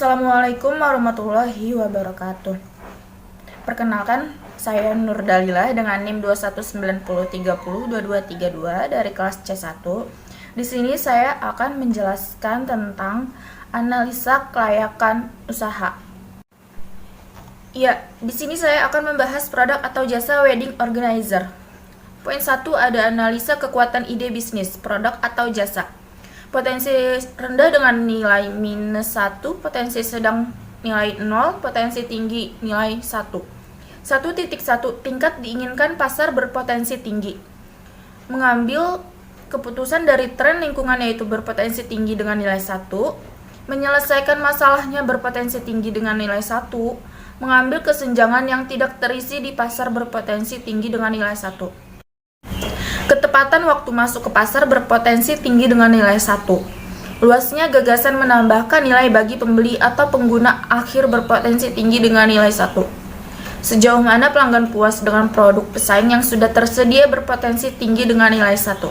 Assalamualaikum warahmatullahi wabarakatuh. Perkenalkan, saya Nur Dalila dengan NIM 2190302232 dari kelas C1. Di sini saya akan menjelaskan tentang analisa kelayakan usaha. Ya, di sini saya akan membahas produk atau jasa wedding organizer. Poin 1 ada analisa kekuatan ide bisnis, produk atau jasa. Potensi rendah dengan nilai -1, potensi sedang nilai 0, potensi tinggi nilai 1. 1.1 tingkat diinginkan pasar berpotensi tinggi. Mengambil keputusan dari tren lingkungan yaitu berpotensi tinggi dengan nilai 1, menyelesaikan masalahnya berpotensi tinggi dengan nilai 1, mengambil kesenjangan yang tidak terisi di pasar berpotensi tinggi dengan nilai 1. Ketepatan waktu masuk ke pasar berpotensi tinggi dengan nilai 1. Luasnya gagasan menambahkan nilai bagi pembeli atau pengguna akhir berpotensi tinggi dengan nilai 1. Sejauh mana pelanggan puas dengan produk pesaing yang sudah tersedia berpotensi tinggi dengan nilai 1.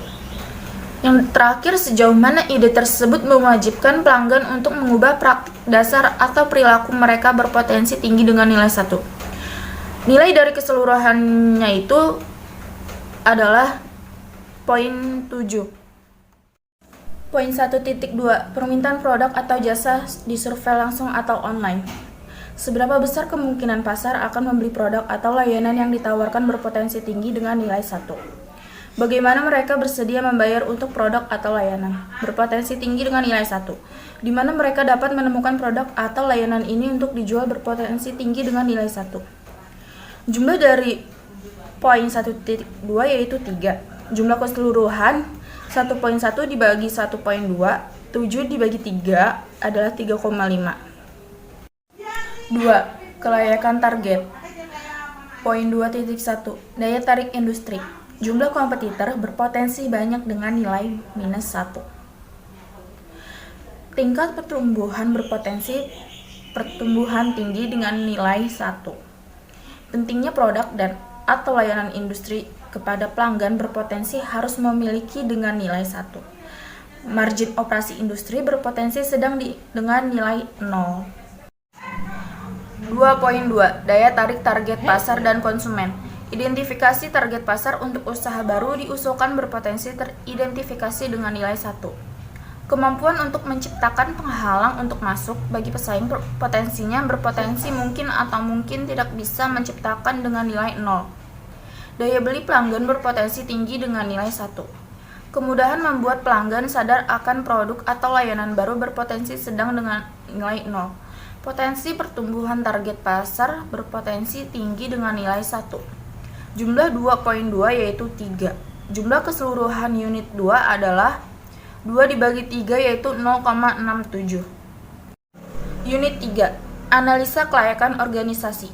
Yang terakhir, sejauh mana ide tersebut mewajibkan pelanggan untuk mengubah praktik dasar atau perilaku mereka berpotensi tinggi dengan nilai 1. Nilai dari keseluruhannya itu adalah poin 7. Poin 1.2 permintaan produk atau jasa di survei langsung atau online. Seberapa besar kemungkinan pasar akan membeli produk atau layanan yang ditawarkan berpotensi tinggi dengan nilai 1. Bagaimana mereka bersedia membayar untuk produk atau layanan berpotensi tinggi dengan nilai 1. Di mana mereka dapat menemukan produk atau layanan ini untuk dijual berpotensi tinggi dengan nilai 1. Jumlah dari poin 1.2 yaitu 3. Jumlah keseluruhan 1.1 dibagi 1.2, 7 dibagi 3 adalah 3,5. 2. Kelayakan target. Poin 2.1 daya tarik industri. Jumlah kompetitor berpotensi banyak dengan nilai -1. Tingkat pertumbuhan berpotensi pertumbuhan tinggi dengan nilai 1. Pentingnya produk dan atau layanan industri kepada pelanggan berpotensi harus memiliki dengan nilai 1. Margin operasi industri berpotensi sedang dengan nilai 0. 2.2 daya tarik target pasar dan konsumen. Identifikasi target pasar untuk usaha baru diusulkan berpotensi teridentifikasi dengan nilai 1. Kemampuan untuk menciptakan penghalang untuk masuk bagi pesaing potensinya berpotensi mungkin atau mungkin tidak bisa menciptakan dengan nilai 0. Daya beli pelanggan berpotensi tinggi dengan nilai 1. Kemudahan membuat pelanggan sadar akan produk atau layanan baru berpotensi sedang dengan nilai 0. Potensi pertumbuhan target pasar berpotensi tinggi dengan nilai 1. Jumlah 2.2 yaitu 3. Jumlah keseluruhan unit 2 adalah 2 dibagi 3 yaitu 0,67. Unit 3. Analisa kelayakan organisasi.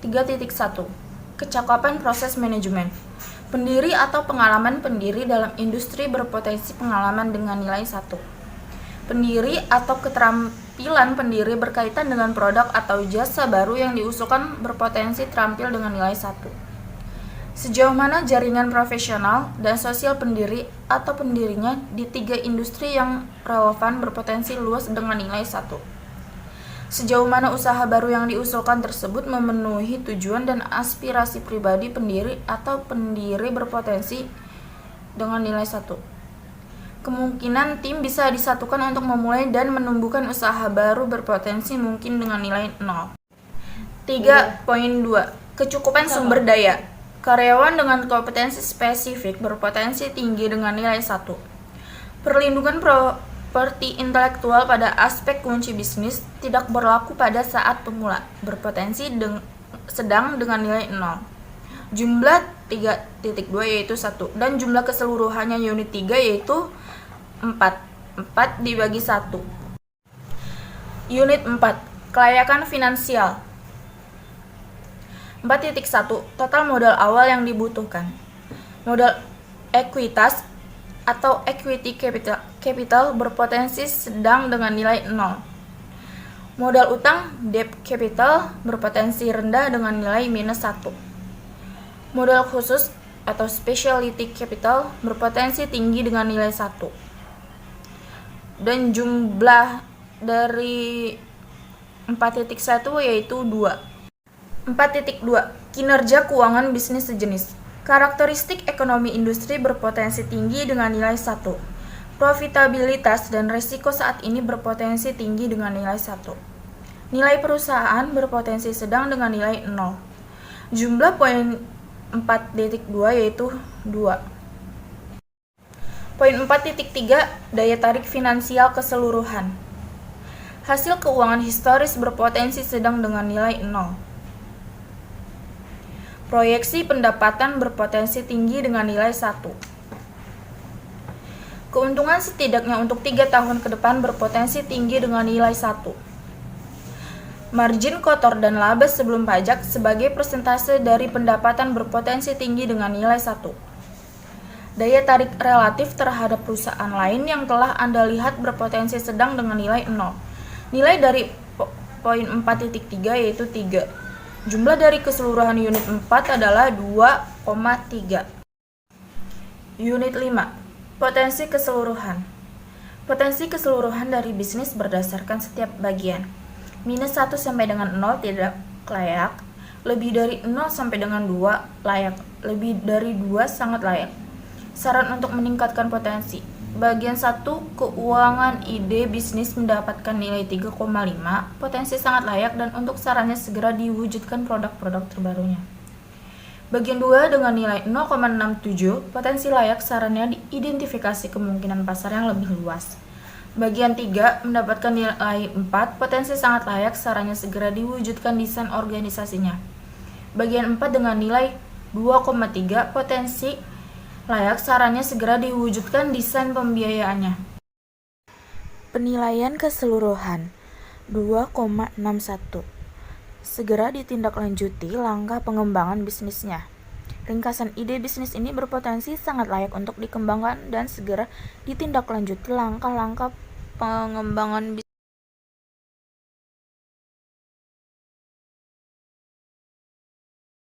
3.1 Kecakapan proses manajemen. Pendiri atau pengalaman pendiri dalam industri berpotensi pengalaman dengan nilai 1. Pendiri atau keterampilan pendiri berkaitan dengan produk atau jasa baru yang diusulkan berpotensi terampil dengan nilai 1. Sejauh mana jaringan profesional dan sosial pendiri atau pendirinya di 3 industri yang relevan berpotensi luas dengan nilai 1. Sejauh mana usaha baru yang diusulkan tersebut memenuhi tujuan dan aspirasi pribadi pendiri atau pendiri berpotensi dengan nilai 1. Kemungkinan tim bisa disatukan untuk memulai dan menumbuhkan usaha baru berpotensi mungkin dengan nilai 0. 3.2 Kecukupan sumber daya. Karyawan dengan kompetensi spesifik berpotensi tinggi dengan nilai 1. Perlindungan properti intelektual pada aspek kunci bisnis tidak berlaku pada saat pemula, berpotensi sedang dengan nilai 0. Jumlah 3.2 yaitu 1 dan jumlah keseluruhannya unit 3 yaitu 4. 4 dibagi 1. Unit 4. Kelayakan finansial. 4.1 Total modal awal yang dibutuhkan. Modal ekuitas atau equity capital berpotensi sedang dengan nilai 0. Modal utang debt capital berpotensi rendah dengan nilai -1. Modal khusus atau specialty capital berpotensi tinggi dengan nilai 1. Dan jumlah dari 4.1 yaitu 2. 4.2 Kinerja keuangan bisnis sejenis. Karakteristik ekonomi industri berpotensi tinggi dengan nilai 1. Profitabilitas dan risiko saat ini berpotensi tinggi dengan nilai 1. Nilai perusahaan berpotensi sedang dengan nilai 0. Jumlah poin 4.2 yaitu 2. Poin 4.3 Daya tarik finansial keseluruhan. Hasil keuangan historis berpotensi sedang dengan nilai 0. Proyeksi pendapatan berpotensi tinggi dengan nilai 1. Keuntungan setidaknya untuk 3 tahun ke depan berpotensi tinggi dengan nilai 1. Margin kotor dan laba sebelum pajak sebagai persentase dari pendapatan berpotensi tinggi dengan nilai 1. Daya tarik relatif terhadap perusahaan lain yang telah Anda lihat berpotensi sedang dengan nilai 0. Nilai dari poin 4.3 yaitu 3. Jumlah dari keseluruhan unit 4 adalah 2,3. Unit 5. Potensi keseluruhan. Potensi keseluruhan dari bisnis berdasarkan setiap bagian. Minus 1 sampai dengan 0 tidak layak. Lebih dari 0 sampai dengan 2 layak. Lebih dari 2 sangat layak. Saran untuk meningkatkan potensi. Bagian 1 keuangan ide bisnis mendapatkan nilai 3,5. Potensi sangat layak dan untuk sarannya segera diwujudkan produk-produk terbarunya. Bagian 2 dengan nilai 0,67, potensi layak sarannya diidentifikasi kemungkinan pasar yang lebih luas. Bagian 3 mendapatkan nilai 4, potensi sangat layak sarannya segera diwujudkan desain organisasinya. Bagian 4 dengan nilai 2,3, potensi layak sarannya segera diwujudkan desain pembiayaannya. Penilaian keseluruhan 2,61. Segera ditindaklanjuti langkah pengembangan bisnisnya. Ringkasan ide bisnis ini berpotensi sangat layak untuk dikembangkan dan segera ditindaklanjuti langkah-langkah pengembangan bisnis.